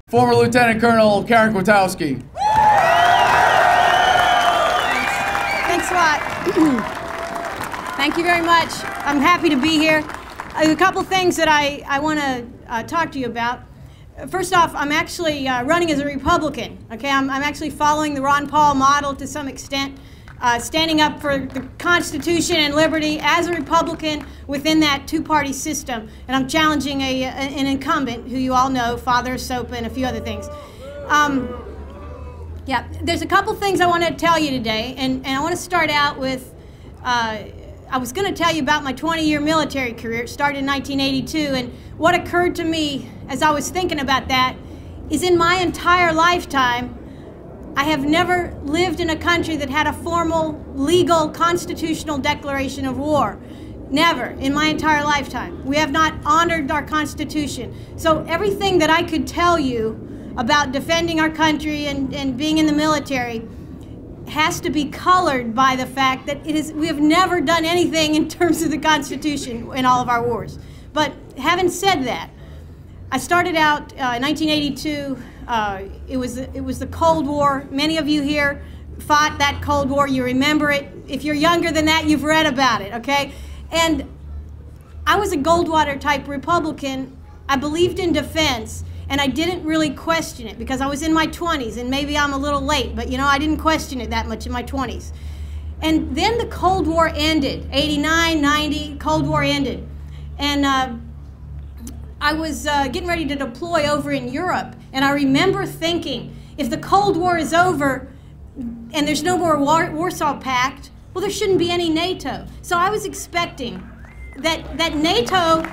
Former Lieutenant Colonel Kwiatkowski. Thanks a lot. Thank you very much. I'm happy to be here. A couple things that I want to talk to you about. First off, I'm actually running as a Republican. Okay, I'm actually following the Ron Paul model to some extent, standing up for the Constitution and liberty as a Republican within that two-party system. And I'm challenging an incumbent who you all know, Father Sopa, and a few other things. Yeah, there's a couple things I want to tell you today, and I want to start out with, I was going to tell you about my 20-year military career. It started in 1982, and what occurred to me as I was thinking about that is in my entire lifetime, I have never lived in a country that had a formal, legal, constitutional declaration of war. Never, in my entire lifetime. We have not honored our Constitution. So everything that I could tell you about defending our country and being in the military has to be colored by the fact that we have never done anything in terms of the Constitution in all of our wars. But having said that, I started out in 1982. It was the Cold War. Many of you here fought that Cold War. You remember it. If you're younger than that, you've read about it, okay? And I was a Goldwater type Republican. I believed in defense, and I didn't really question it because I was in my 20s, and maybe I'm a little late, but you know, I didn't question it that much in my 20s. And then the Cold War ended, 89, 90, Cold War ended. And I was getting ready to deploy over in Europe, and I remember thinking, if the Cold War is over and there's no more Warsaw Pact, well, there shouldn't be any NATO. So I was expecting that NATO,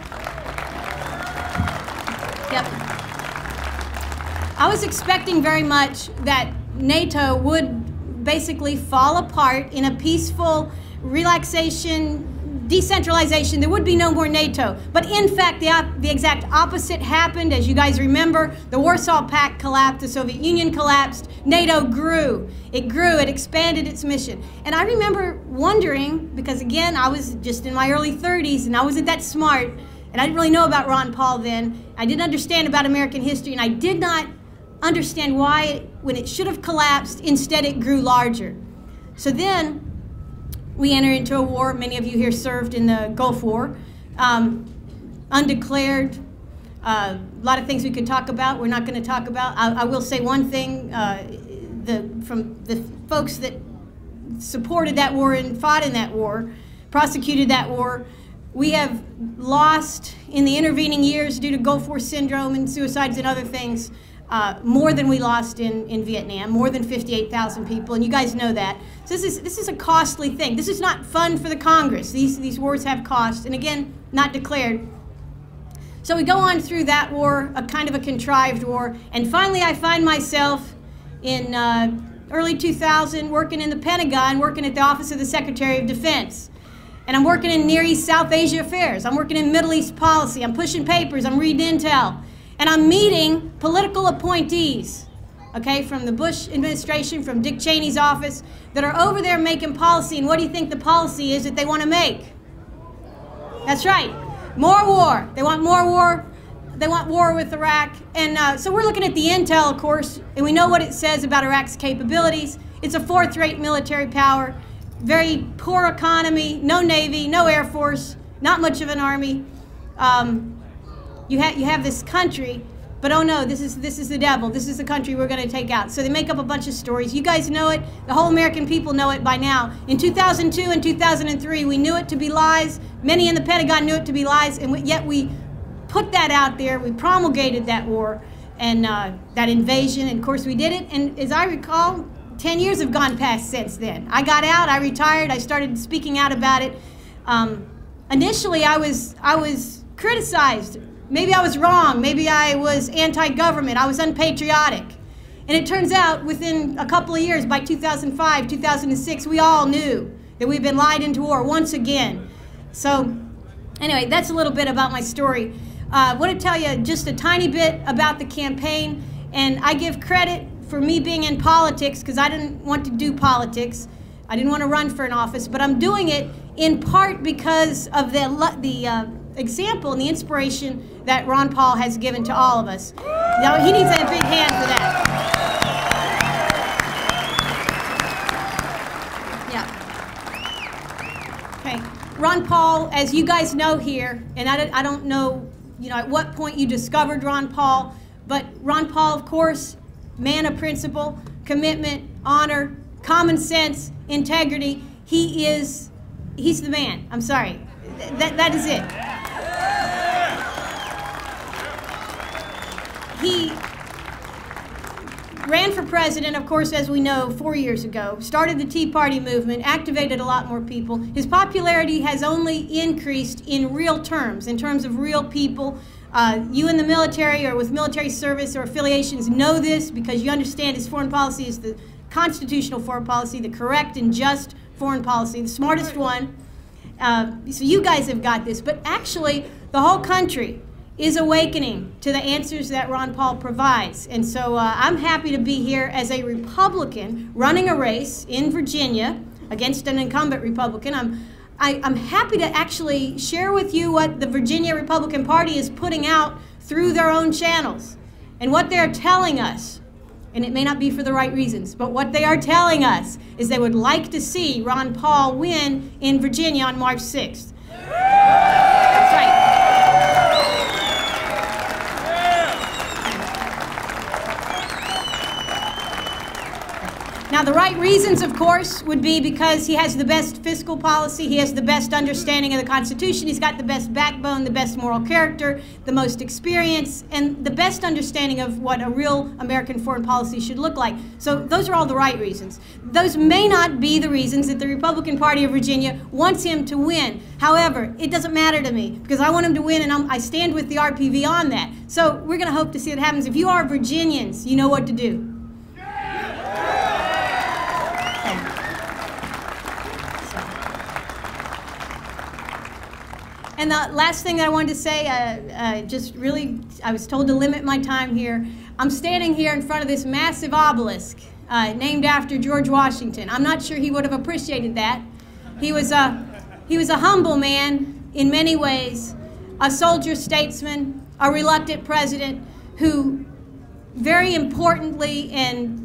I was expecting very much that NATO would basically fall apart in a peaceful relaxation, decentralization. There would be no more NATO. But in fact, the exact opposite happened. As you guys remember, the Warsaw Pact collapsed, the Soviet Union collapsed, NATO grew. It grew, it expanded its mission. And I remember wondering, because again, I was just in my early 30s and I wasn't that smart, and I didn't really know about Ron Paul then. I didn't understand about American history, and I did not understand why, when it should have collapsed, instead it grew larger. So then we entered into a war. Many of you here served in the Gulf War. Undeclared. A lot of things we could talk about. We're not going to talk about. I will say one thing. From the folks that supported that war and fought in that war, prosecuted that war, we have lost in the intervening years due to Gulf War syndrome and suicides and other things, more than we lost in Vietnam, more than 58,000 people, and you guys know that. So this is a costly thing. This is not fun for the Congress. These wars have cost, and again, not declared. So we go on through that war, a kind of a contrived war, and finally I find myself in early 2000 working in the Pentagon, working at the Office of the Secretary of Defense. And I'm working in Near East South Asia affairs. I'm working in Middle East policy. I'm pushing papers. I'm reading intel. And I'm meeting political appointees, okay, from the Bush administration, from Dick Cheney's office, that are over there making policy. And what do you think the policy is that they want to make? That's right. More war. They want more war. They want war with Iraq. And so we're looking at the intel, of course, and we know what it says about Iraq's capabilities. It's a fourth-rate military power, very poor economy, no Navy, no Air Force, not much of an army. You have this country, but oh no, this is the devil. This is the country we're going to take out. So they make up a bunch of stories. You guys know it. The whole American people know it by now. In 2002 and 2003, we knew it to be lies. Many in the Pentagon knew it to be lies, and yet we put that out there. We promulgated that war and that invasion, and of course we did it. And as I recall, 10 years have gone past since then. I got out, I retired, I started speaking out about it. Initially, I was criticized. Maybe I was wrong, maybe I was anti-government, I was unpatriotic. And it turns out within a couple of years, by 2005, 2006, we all knew that we've been lied into war once again. So anyway, that's a little bit about my story. I want to tell you just a tiny bit about the campaign, and I give credit for me being in politics because I didn't want to do politics. I didn't want to run for an office, but I'm doing it in part because of the example and the inspiration that Ron Paul has given to all of us. Now, he needs a big hand for that. Yeah. Okay. Ron Paul, as you guys know here, and I don't know, at what point you discovered Ron Paul, but Ron Paul, of course, man of principle, commitment, honor, common sense, integrity. He's the man. I'm sorry. That is it. He ran for president, of course, as we know, 4 years ago, started the Tea Party movement, activated a lot more people. His popularity has only increased in real terms, in terms of real people. You in the military or with military service or affiliations know this because you understand his foreign policy is the constitutional foreign policy, the correct and just foreign policy, the smartest one. So you guys have got this, but actually the whole country is awakening to the answers that Ron Paul provides. And so I'm happy to be here as a Republican running a race in Virginia against an incumbent Republican. I'm happy to actually share with you what the Virginia Republican Party is putting out through their own channels and what they're telling us. And it may not be for the right reasons, but what they are telling us is they would like to see Ron Paul win in Virginia on March 6th. That's right. Now, the right reasons, of course, would be because he has the best fiscal policy, he has the best understanding of the Constitution, he's got the best backbone, the best moral character, the most experience, and the best understanding of what a real American foreign policy should look like. So those are all the right reasons. Those may not be the reasons that the Republican Party of Virginia wants him to win. However, it doesn't matter to me because I want him to win, and I stand with the RPV on that. So we're going to hope to see what happens. If you are Virginians, you know what to do. And the last thing that I wanted to say, I was told to limit my time here. I'm standing here in front of this massive obelisk named after George Washington. I'm not sure he would have appreciated that. He was a humble man in many ways, a soldier statesman, a reluctant president who very importantly and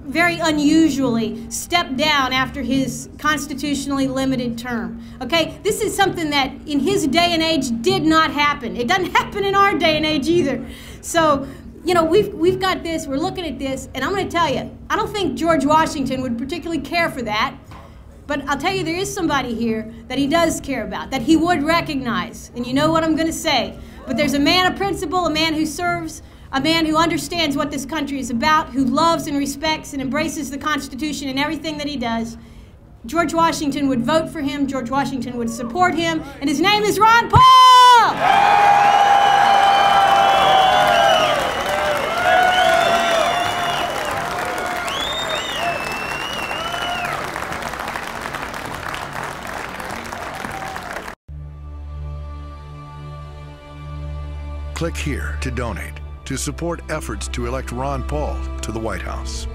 very unusually stepped down after his constitutionally limited term. Okay, this is something that in his day and age did not happen. It doesn't happen in our day and age either. So, we've got this, we're looking at this, and I'm going to tell you, I don't think George Washington would particularly care for that, but I'll tell you there is somebody here that he does care about, that he would recognize, and you know what I'm going to say. But there's a man of principle, a man who serves, a man who understands what this country is about, who loves and respects and embraces the Constitution in everything that he does. George Washington would vote for him, George Washington would support him, and his name is Ron Paul! Click here to donate to support efforts to elect Ron Paul to the White House.